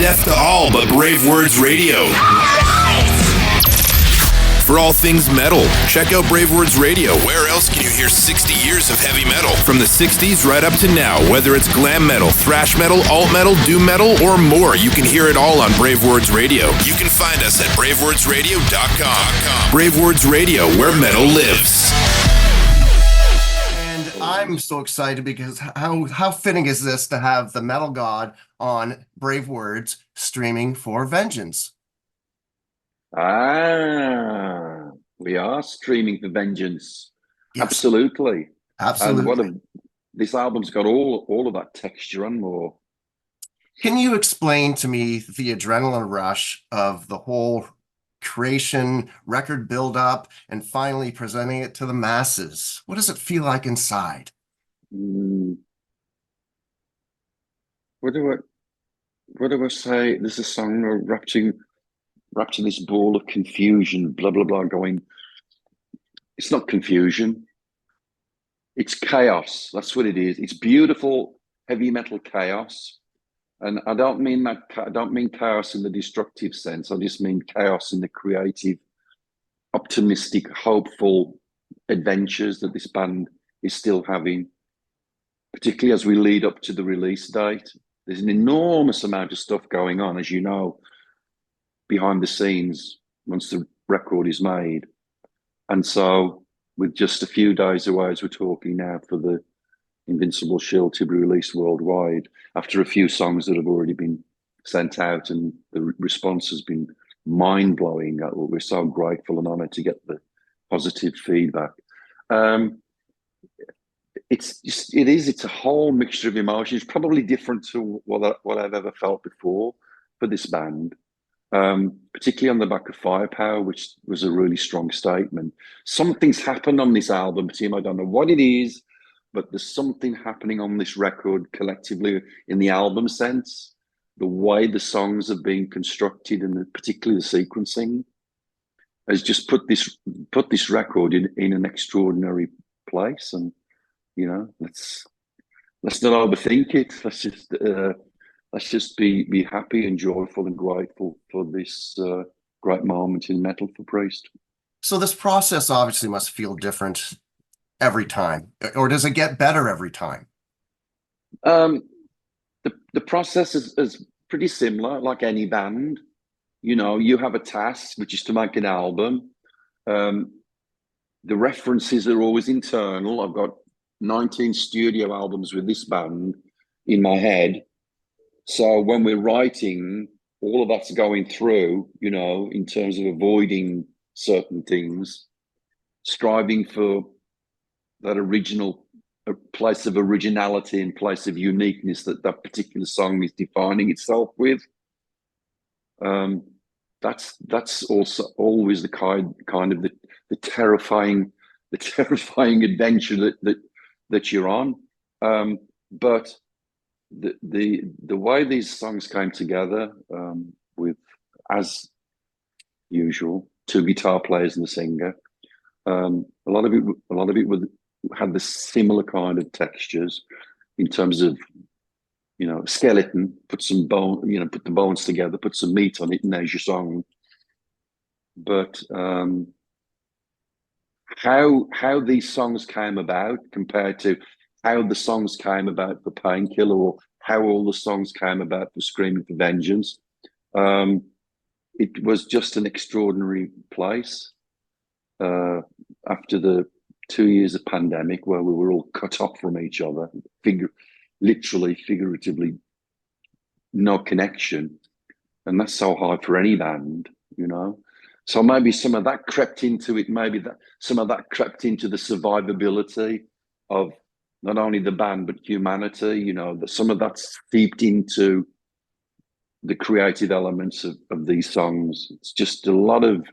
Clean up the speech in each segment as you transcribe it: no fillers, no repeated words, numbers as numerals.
deaf to all but BraveWords Radio. For all things metal, check out BraveWords Radio. Where else can you hear 60 years of heavy metal? From the 60s right up to now, whether it's glam metal, thrash metal, alt metal, doom metal, or more, you can hear it all on BraveWords Radio. You can find us at bravewordsradio.com. BraveWords Radio, where metal lives. And I'm so excited because how fitting is this to have the Metal God on BraveWords streaming for Vengeance? We are streaming for Vengeance. Yes. Absolutely. Absolutely. This album's got all of that texture and more. Can you explain to me the adrenaline rush of the whole creation, record build-up, and finally presenting it to the masses? What does it feel like inside? What do I say? There's a song wrapped in this ball of confusion, blah, blah, blah, going. It's not confusion. It's chaos. That's what it is. It's beautiful, heavy metal chaos. And I don't mean chaos in the destructive sense. I just mean chaos in the creative, optimistic, hopeful adventures that this band is still having, particularly as we lead up to the release date. There's an enormous amount of stuff going on, as you know, behind the scenes once the record is made. And so with just a few days away as we're talking now for the Invincible Shield to be released worldwide, after a few songs that have already been sent out, and the response has been mind-blowing. We're so grateful and honoured to get the positive feedback. It's a whole mixture of emotions, probably different to what I've ever felt before for this band. Particularly on the back of Firepower, which was a really strong statement. Something's happened on this album, Tim. I don't know what it is, but there's something happening on this record collectively in the album sense. The way the songs are being constructed, and particularly the sequencing, has just put this record in an extraordinary place. And you know, let's not overthink it. Let's just be happy and joyful and grateful for this great moment in metal for Priest. So this process obviously must feel different every time, or does it get better every time? The process is pretty similar, like any band. You know, you have a task, which is to make an album. The references are always internal. I've got 19 studio albums with this band in my head. So when we're writing, all of that's going through, you know, in terms of avoiding certain things, striving for that original place of originality and place of uniqueness that particular song is defining itself with. That's also always the kind of the terrifying adventure that you're on. But the way these songs came together, with, as usual, two guitar players and a singer, a lot of it had the similar kind of textures in terms of, you know, skeleton, put some bone, you know, put the bones together, put some meat on it, and there's your song. But how these songs came about compared to how the songs came about for Painkiller, or how all the songs came about for Screaming for Vengeance, it was just an extraordinary place. After the 2 years of pandemic, where we were all cut off from each other, literally, figuratively, no connection, and that's so hard for any band, you know. So maybe some of that crept into it. Maybe that some of that crept into the survivability of not only the band but humanity. You know, that some of that's seeped into the creative elements of these songs. It's just a lot of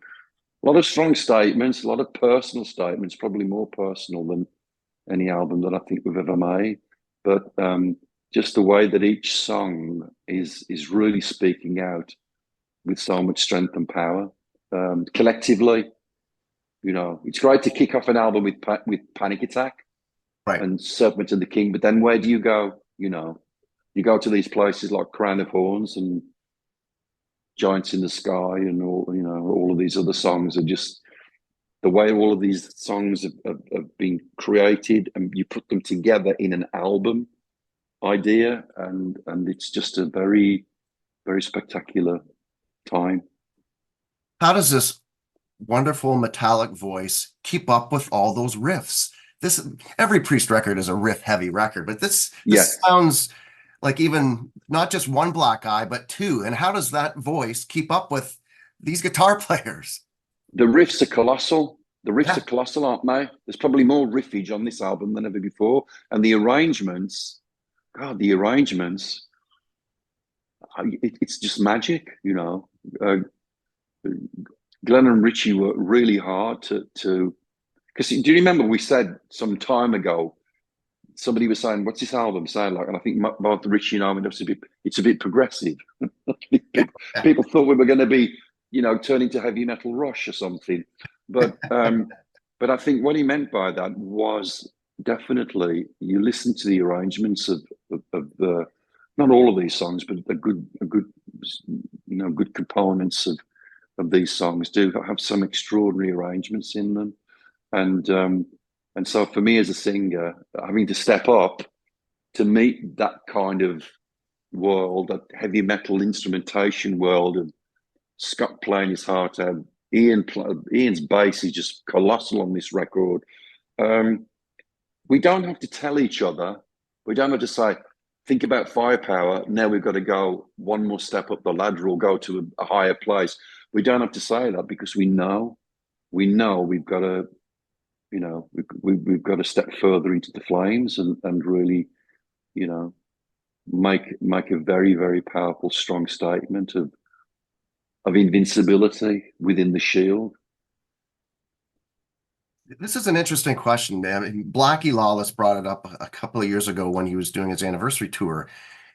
strong statements, a lot of personal statements, probably more personal than any album that I think we've ever made. But just the way that each song is really speaking out with so much strength and power. Collectively, you know, it's great to kick off an album with Panic Attack, right, and Serpent and the King, but then where do you go? You know, you go to these places like Crown of Horns, and Giants in the Sky and all of these other songs are just the way all of these songs have been created, and you put them together in an album idea, and it's just a very, very spectacular time. How does this wonderful metallic voice keep up with all those riffs? Every Priest record is a riff heavy record, but this sounds like even not just one black eye, but two. And how does that voice keep up with these guitar players? The riffs are colossal. The riffs are colossal, aren't they? There's probably more riffage on this album than ever before. And the arrangements, God, it's just magic, Glenn and Richie worked really hard to because do you remember we said some time ago, somebody was saying, what's this album sound like? And I think both Richie and I went, it's a bit progressive. People thought we were going to be, turn into heavy metal Rush or something. But I think what he meant by that was definitely you listen to the arrangements of the, not all of these songs, but a good good components of these songs do have some extraordinary arrangements in them. And so for me as a singer, having to step up to meet that kind of world, that heavy metal instrumentation world of Scott playing his heart out, Ian's bass is just colossal on this record. We don't have to tell each other. We don't have to say, think about firepower. Now we've got to go one more step up the ladder or go to a higher place. We don't have to say that because we know we've got to, we've got to step further into the flames and really, make a very, very powerful, strong statement of invincibility within the Shield. This is an interesting question, man. Blackie Lawless brought it up a couple of years ago when he was doing his anniversary tour.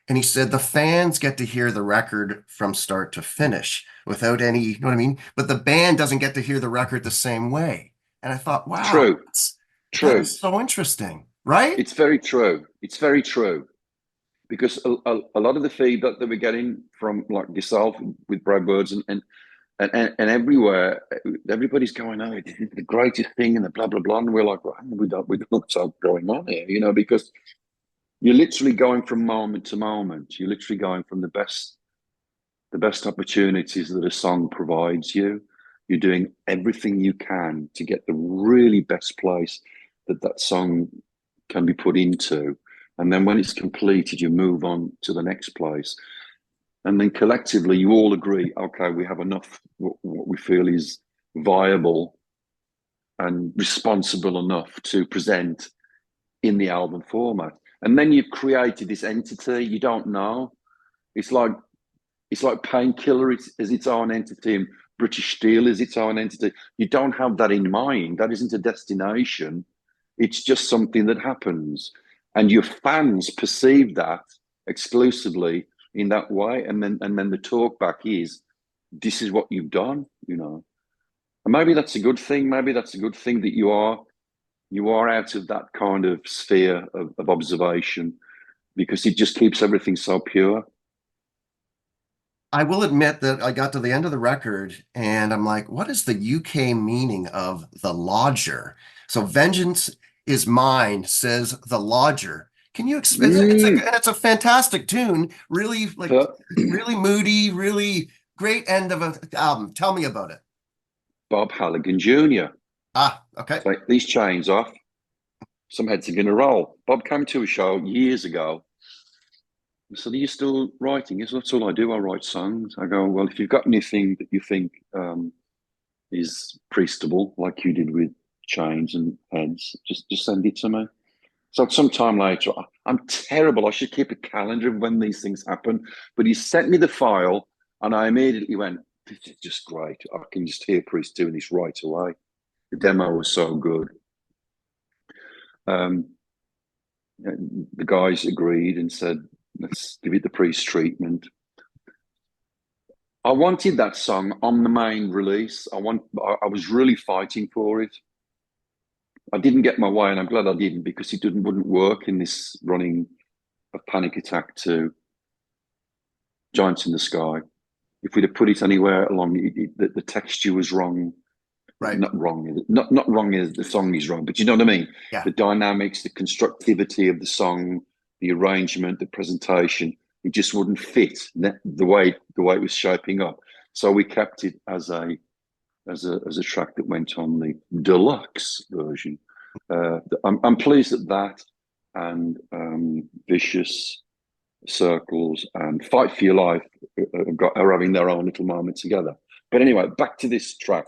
And he said the fans get to hear the record from start to finish without any, you know what I mean? But the band doesn't get to hear the record the same way. And I thought, wow, true. That is so interesting, right? It's very true. It's very true. Because a lot of the feedback that we're getting from like yourself with BraveWords and everywhere, everybody's going, oh, this is the greatest thing and the blah, blah, blah. And we're like, well, we don't know what's going on here, because you're literally going from moment to moment. You're literally going from the best opportunities that a song provides you. You're doing everything you can to get the really best place that song can be put into. And then when it's completed, you move on to the next place. And then collectively, you all agree, okay, we have enough, what we feel is viable and responsible enough to present in the album format. And then you've created this entity you don't know. It's like Painkiller is its own entity and British Steel is its own entity. You don't have that in mind. That isn't a destination. It's just something that happens. And your fans perceive that exclusively in that way. And then the talk back is, this is what you've done, And maybe that's a good thing. Maybe that's a good thing that you are out of that kind of sphere of observation, because it just keeps everything so pure. I will admit that I got to the end of the record and I'm like, what is the UK meaning of the lodger? So vengeance is mine, says the lodger. Can you explain? It's a fantastic tune, really really moody, really great end of an album. Tell me about it. Bob Halligan Jr. Okay. Take these chains off. Some heads are going to roll. Bob came to a show years ago. I said, are you still writing? He said, that's all I do. I write songs. I go, well, if you've got anything that you think is priestable, like you did with chains and heads, just send it to me. So sometime later, I'm terrible. I should keep a calendar of when these things happen. But he sent me the file and I immediately went, this is just great. I can just hear Priest doing this right away. The demo was so good. The guys agreed and said, let's give it the Priest treatment. I wanted that song on the main release. I was really fighting for it. I didn't get my way, and I'm glad I didn't, because it wouldn't work in this running of Panic Attack to Giants in the Sky. if we'd have put it anywhere along, the texture was wrong. Right. Not wrong. Not wrong as the song is wrong, but you know what I mean? Yeah. The dynamics, the constructivity of the song, the arrangement, the presentation, it just wouldn't fit the way it was shaping up. So we kept it as a track that went on the deluxe version. I'm pleased at that, and Vicious, Circles, and Fight for Your Life are having their own little moment together. But anyway, back to this track.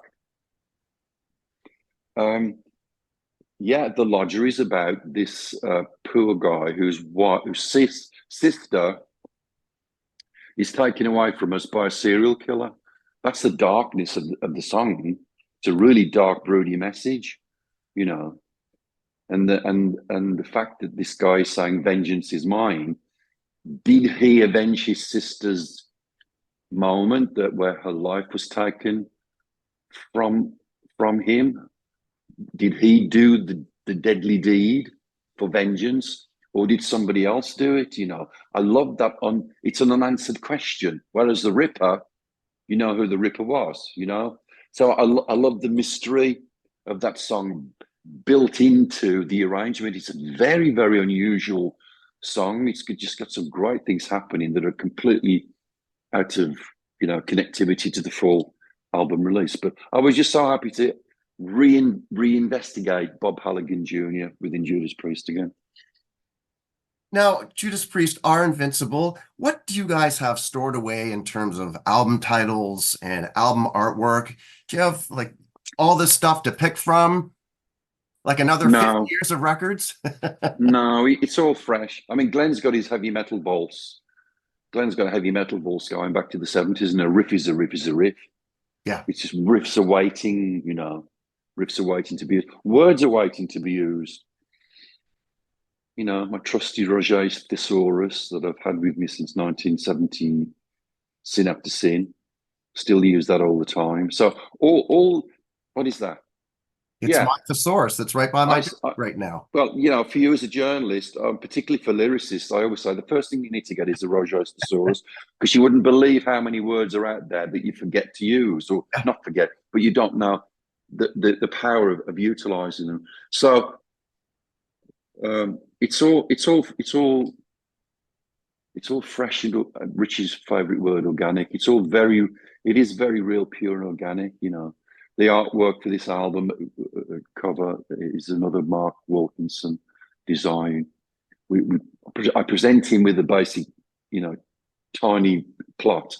Yeah, The Lodger is about this poor guy whose sister is taken away from us by a serial killer. That's the darkness of the song. It's a really dark, broody message, you know. And the fact that this guy is saying vengeance is mine. Did he avenge his sister's moment where her life was taken from him? Did he do the deadly deed for vengeance, or did somebody else do it? You know, I love that. It's an unanswered question. Whereas the Ripper, you know who the Ripper was. You know, so I love the mystery of that song built into the arrangement. It's a very, very unusual song. It's just got some great things happening that are completely out of, you know, connectivity to the full album release. But I was just so happy to reinvestigate Bob Halligan Jr. within Judas Priest again. Now, Judas Priest are invincible. What do you guys have stored away in terms of album titles and album artwork? Do you have like all this stuff to pick from? Like another 50 years of records? No, it's all fresh. I mean, Glenn's got his heavy metal vaults. Glenn's got a heavy metal vaults going back to the 70s, and a riff is a riff is a riff. Yeah. It's just riffs are waiting, you know. Riffs are waiting to be used. Words are waiting to be used. You know, my trusty Roger's thesaurus that I've had with me since 1970, sin after sin. Still use that all the time. So all what is that? It's my thesaurus that's right by my desk right now. Well, you know, for you as a journalist, particularly for lyricists, I always say the first thing you need to get is the Roger's thesaurus, because you wouldn't believe how many words are out there that you forget to use, or not forget, but you don't know the power of utilizing them. So it's all fresh. And Richie's favorite word, organic. It is very real, pure, and organic. You know, the artwork for this album cover is another Mark Wilkinson design. I present him with a basic, you know, tiny plot,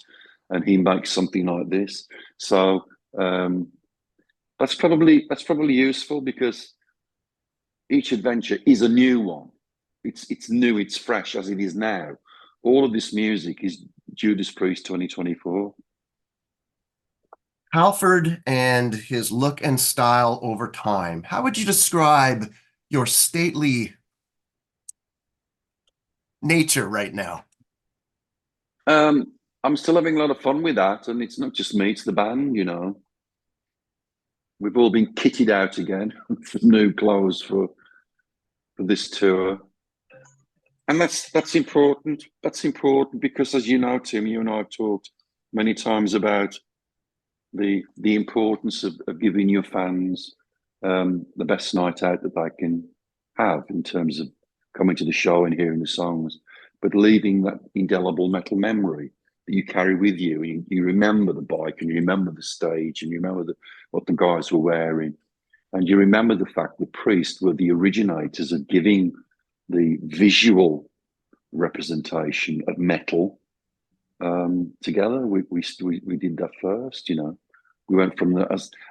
and he makes something like this. So that's probably useful, because each adventure is a new one. It's new, it's fresh as it is now. All of this music is Judas Priest 2024. Halford and his look and style over time. How would you describe your stately nature right now? I'm still having a lot of fun with that, and it's not just me, it's the band, you know. We've all been kitted out again for new clothes for this tour. And that's important. That's important because, as you know, Tim, you and I have talked many times about the importance of giving your fans the best night out that they can have in terms of coming to the show and hearing the songs, but leaving that indelible metal memory that you carry with you. And you remember the bike, and you remember the stage, and you remember what the guys were wearing, and you remember the fact that Priest were the originators of giving the visual representation of metal together. We did that first, you know. We went from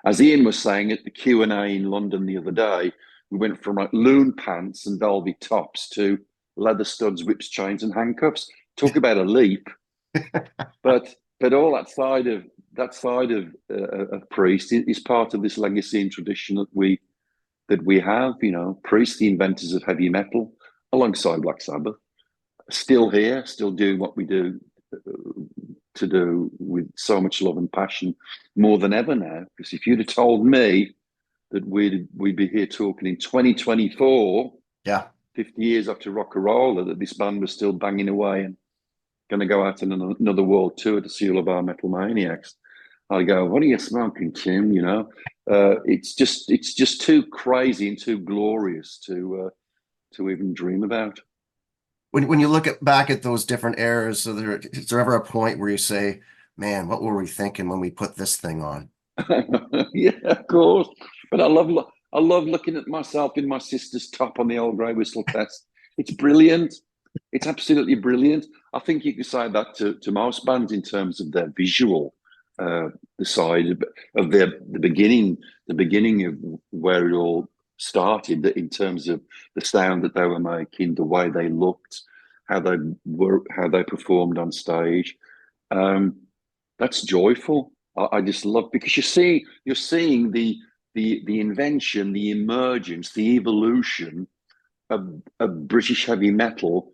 as Ian was saying at the Q&A in London the other day, we went from like loon pants and velvet tops to leather studs, whips, chains, and handcuffs. Talk about a leap. but all that side of Priest is part of this legacy and tradition that we have. You know, Priest, the inventors of heavy metal, alongside Black Sabbath, still here, still doing what we do to do with so much love and passion, more than ever now. Because if you'd have told me that we'd be here talking in 2024, 50 years after Rock and Roller, that this band was still banging away and going to go out on another world tour to see all of our metal maniacs. I go, what are you smoking, Tim? You know, it's just too crazy and too glorious to even dream about. When you look back at those different eras, is there ever a point where you say, man, what were we thinking when we put this thing on? Yeah, of course. But I love looking at myself in my sister's top on the old grey whistle test. It's brilliant. It's absolutely brilliant. I think you could say that to most bands in terms of their visual, the side of the beginning of where it all started. That in terms of the sound that they were making, the way they looked, how they performed on stage. Um, that's joyful. I just love because you're seeing the invention, the emergence, the evolution of British heavy metal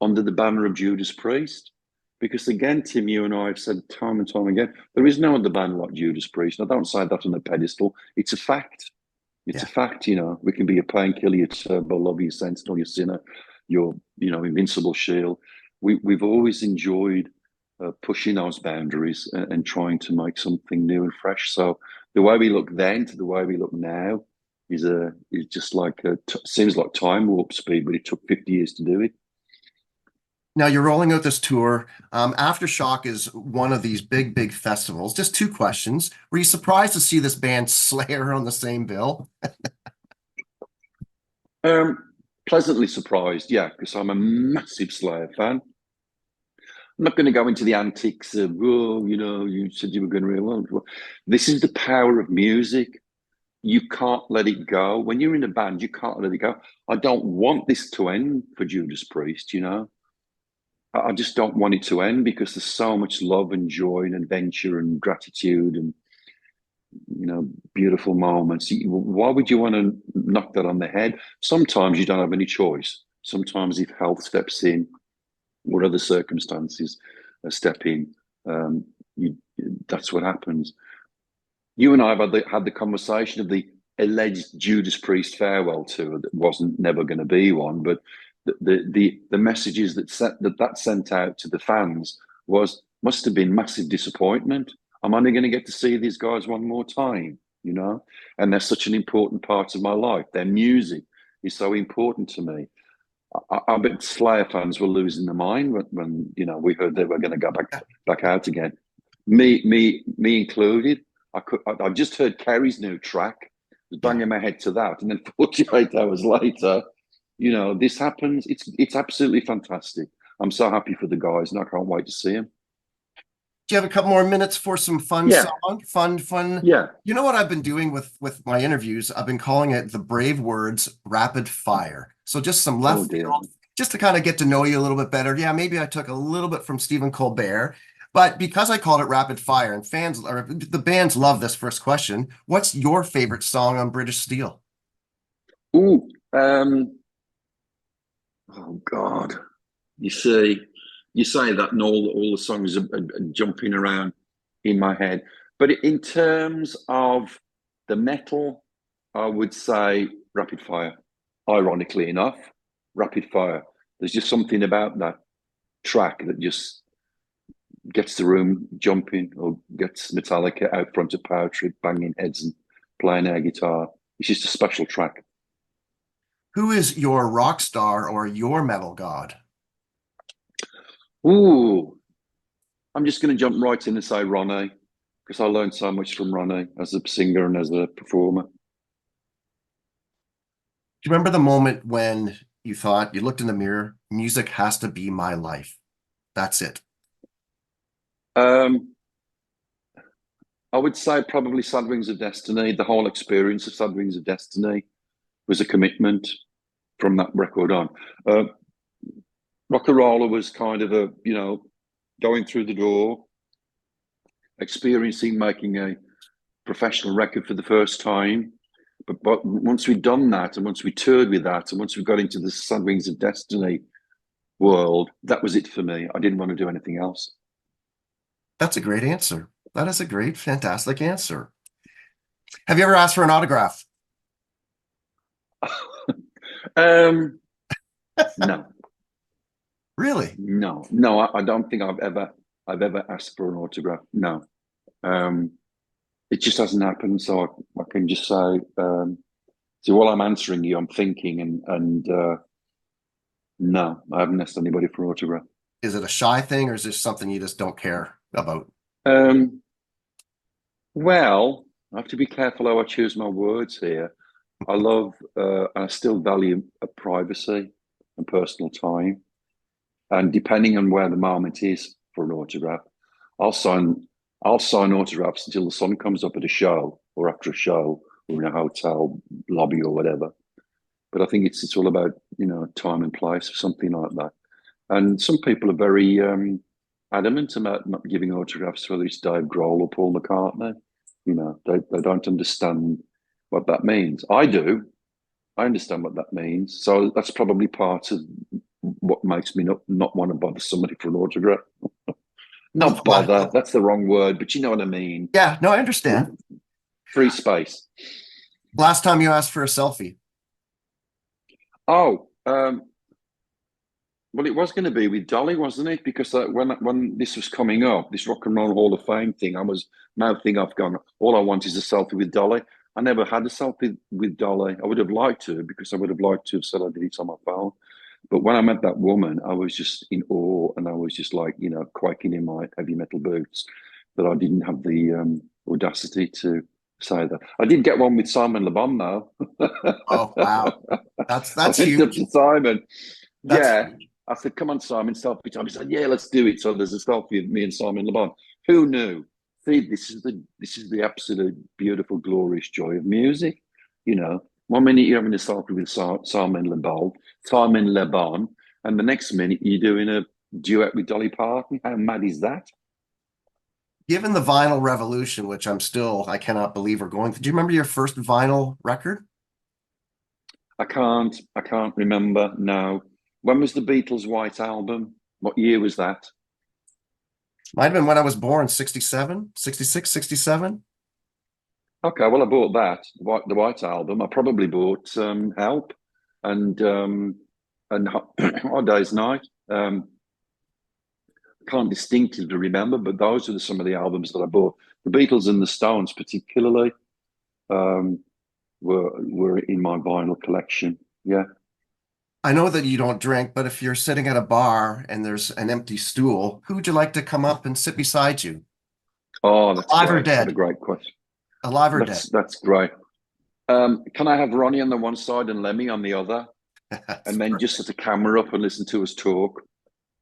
under the banner of Judas Priest. Because again, Tim, you and I have said time and time again, there is no other band like Judas Priest. I don't say that on a pedestal. It's a fact. It's Yeah. a fact, you know. We can be your painkiller, your turbo lover, your sentinel, your sinner, your invincible shield. We've always enjoyed pushing those boundaries and trying to make something new and fresh. So the way we look then to the way we look now is just like seems like time warp speed, but it took 50 years to do it. Now you're rolling out this tour. Aftershock is one of these big festivals. Just two questions. Were you surprised to see this band Slayer on the same bill? Pleasantly surprised, yeah, because I'm a massive Slayer fan. I'm not going to go into the antics of, oh, you said you were going to. Well, this is the power of music. You can't let it go. When you're in a band, you can't let it go. I don't want this to end for Judas Priest, you know. I just don't want it to end because there's so much love and joy and adventure and gratitude and, beautiful moments. Why would you want to knock that on the head? Sometimes you don't have any choice. Sometimes if health steps in, or other circumstances step in, um, that's what happens. You and I have had the conversation of the alleged Judas Priest farewell tour that wasn't never going to be one, but the messages that sent out to the fans must have been massive disappointment. I'm only going to get to see these guys one more time, and they're such an important part of my life. Their music is so important to me. I bet Slayer fans were losing their mind when we heard they were going to go back out again. Me included. I just heard Kerry's new track. I was banging my head to that, and then 48 hours later, this happens. It's absolutely fantastic. I'm so happy for the guys, and I can't wait to see them. Do you have a couple more minutes for some fun Yeah. song? Fun. Yeah. You know what I've been doing with my interviews? I've been calling it the BraveWords rapid fire. So just some left field, just to kind of get to know you a little bit better. Yeah, maybe I took a little bit from Stephen Colbert, but because I called it rapid fire and fans or the bands love this first question, what's your favorite song on British Steel? Ooh, oh God. You say that and all the songs are jumping around in my head. But in terms of the metal, I would say Rapid Fire. Ironically enough, Rapid Fire. There's just something about that track that just gets the room jumping, or gets Metallica out front of Power Trip, banging heads and playing air guitar. It's just a special track. Who is your rock star or your metal god? Ooh, I'm just going to jump right in and say Ronnie, because I learned so much from Ronnie as a singer and as a performer. Do you remember the moment when you thought, you looked in the mirror, music has to be my life? That's it. I would say probably Sad Wings of Destiny. The whole experience of Sad Wings of Destiny was a commitment from that record on. Rock and Roller was kind of going through the door, experiencing making a professional record for the first time. But once we'd done that, and once we toured with that, and once we got into the Sad Wings of Destiny world, that was it for me. I didn't want to do anything else. That's a great answer. That is a great, fantastic answer. Have you ever asked for an autograph? No. Really? No, I don't think I've ever asked for an autograph. No, um, it just hasn't happened. So I can just say, so while I'm answering you, I'm thinking, and no, I haven't asked anybody for an autograph. Is it a shy thing, or is this something you just don't care about? Um, well, I have to be careful how I choose my words here. I love, and I still value privacy and personal time. And depending on where the moment is for an autograph, I'll sign I'll sign autographs until the sun comes up at a show or after a show or in a hotel lobby or whatever. But I think it's all about, time and place or something like that. And some people are very adamant about not giving autographs, whether it's Dave Grohl or Paul McCartney. They don't understand what that means. I do. I understand what that means. So that's probably part of what makes me not want to bother somebody for an autograph. Not bother, that's the wrong word, but you know what I mean. Yeah, no, I understand. Free space. Last time you asked for a selfie. Oh, well, it was going to be with Dolly, wasn't it? Because when this was coming up, this Rock and Roll Hall of Fame thing, I was mouthing off, going, all I want is a selfie with Dolly. I never had a selfie with Dolly. I would have liked to, because I would have liked to have said I did it on my phone. But when I met that woman, I was just in awe, and I was just like, quaking in my heavy metal boots that I didn't have the audacity to say that. I did get one with Simon Le Bon, though. Oh, wow. I That's went up huge. to Simon. That's Yeah. huge. I said, come on, Simon, selfie time. He said, yeah, let's do it. So there's a selfie of me and Simon Le Bon. Who knew? See, this is the absolute beautiful, glorious joy of music. 1 minute you're having a selfie with Simon Le Bon, and the next minute you're doing a duet with Dolly Parton. How mad is that? Given the vinyl revolution, which I cannot believe we're going through. Do you remember your first vinyl record? I can't remember now. When was the Beatles' White Album? What year was that? Might have been when I was born, 67, 66, 67. Okay, well, I bought that, the White Album. I probably bought Help and Hard Day's Night. Can't distinctly remember, but those are some of the albums that I bought. The Beatles and the Stones, particularly, um, were in my vinyl collection. Yeah. I know that you don't drink, but if you're sitting at a bar and there's an empty stool, who would you like to come up and sit beside you? Oh, that's Alive or great. What a dead? great question. Alive or dead? That's great. Can I have Ronnie on the one side and Lemmy on the other, and then just set the camera up and listen to us talk?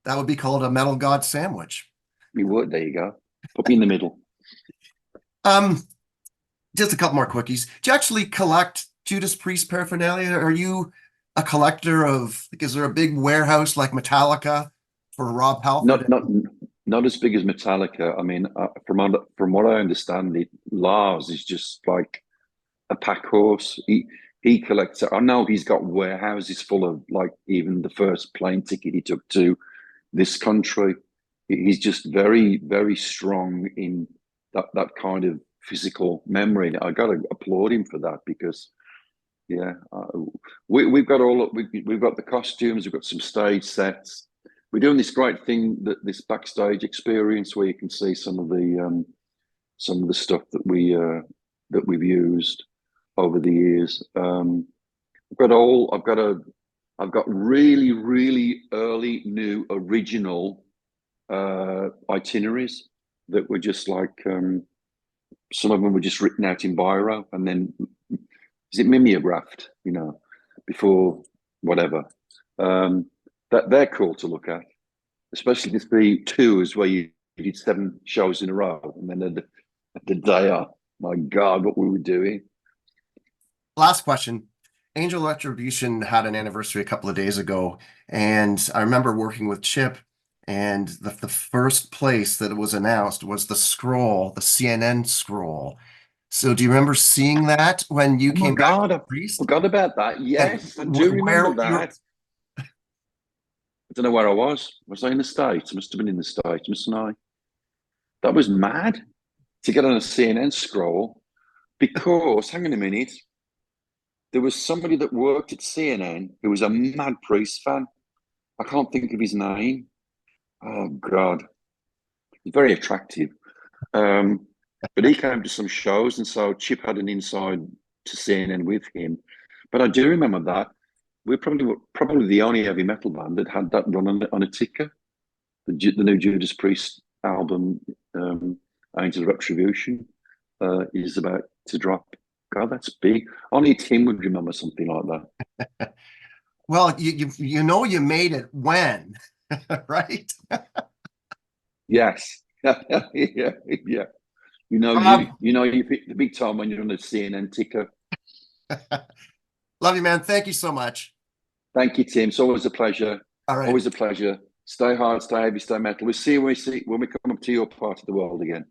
That would be called a Metal God sandwich. You would. There you go. Put me in the middle. Um, just a couple more quickies. Do you actually collect Judas Priest paraphernalia? Are you a collector of, like, is there a big warehouse like Metallica for Rob Halford? Not as big as Metallica. I mean, from what I understand, Lars is just like a pack horse. He collects. I know he's got warehouses full of, like, even the first plane ticket he took to this country. He's just very, very strong in that kind of physical memory. I got to applaud him for that, because yeah, we've got we've got the costumes, we've got some stage sets. We're doing this great thing, this backstage experience, where you can see some of the stuff that we've used over the years. I've got really, really early, new, original itineraries that were just like, some of them were just written out in biro, and then is it mimeographed, before whatever. That they're cool to look at, especially the tours where you did 7 shows in a row, and then the day up, my God, what we were doing. Last question. Angel Retribution had an anniversary a couple of days ago, and I remember working with Chip, and the first place that it was announced was the scroll, the CNN scroll. So do you remember seeing that when you Oh my came back God, to I Priest? forgot about that. And Yes, I do remember where you're, that. I don't know where I was. Was I in the States? I must have been in the States, mustn't I? That was mad to get on a CNN scroll, because, hang on a minute, there was somebody that worked at CNN who was a mad Priest fan. I can't think of his name. Oh God, he's very attractive. But he came to some shows, and so Chip had an inside to CNN with him. But I do remember that we're probably the only heavy metal band that had that run on a ticker. The new Judas Priest album, Angel of Retribution, is about to drop. God, that's big. Only Tim would remember something like that. Well, you know you made it when, right? Yes. Yeah, yeah. You know, Rob, you pick the big time when you're on the CNN ticker. love you, man. Thank you so much. Thank you, Tim. It's always a pleasure. All right. Always a pleasure. Stay hard, stay heavy, stay metal. We'll see you when we come up to your part of the world again.